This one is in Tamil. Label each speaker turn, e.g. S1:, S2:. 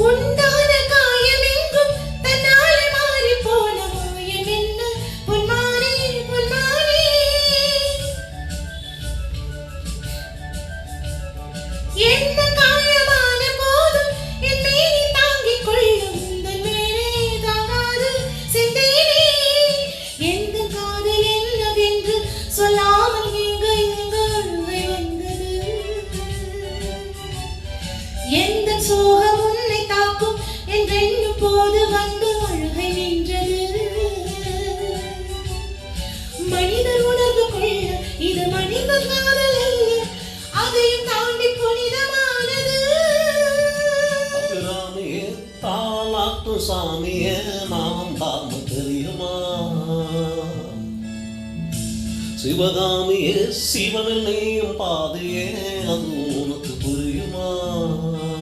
S1: உண்டான காயமெங்கும் தன்னாலே மாறி போன மாயம் என்ன பொன்மானே பொன்மானே என்ன காயமான போதும் என் மேனி தாங்கிக் கொள்ளும் உந்தன் மேலே தாங்காது சிந்தேனே எந்த காதல் என்னவென்று சொல்லாமல் எங்க அழுகை வந்தது எந்த சோகம் உன்னை தாக்கும் என்றெண்ணும் போது வந்து அழுகை நின்றது மனிதர் உணர்ந்து கொள்ள இது மனிதர் காதல் அல்ல அதையும் தாண்டி புனிதமானது
S2: அபிராமியே தாலாட்டு சாமியே நாம் தாம தெரியுமா சிவகாமியே சிவனில் நீயும் பாதியே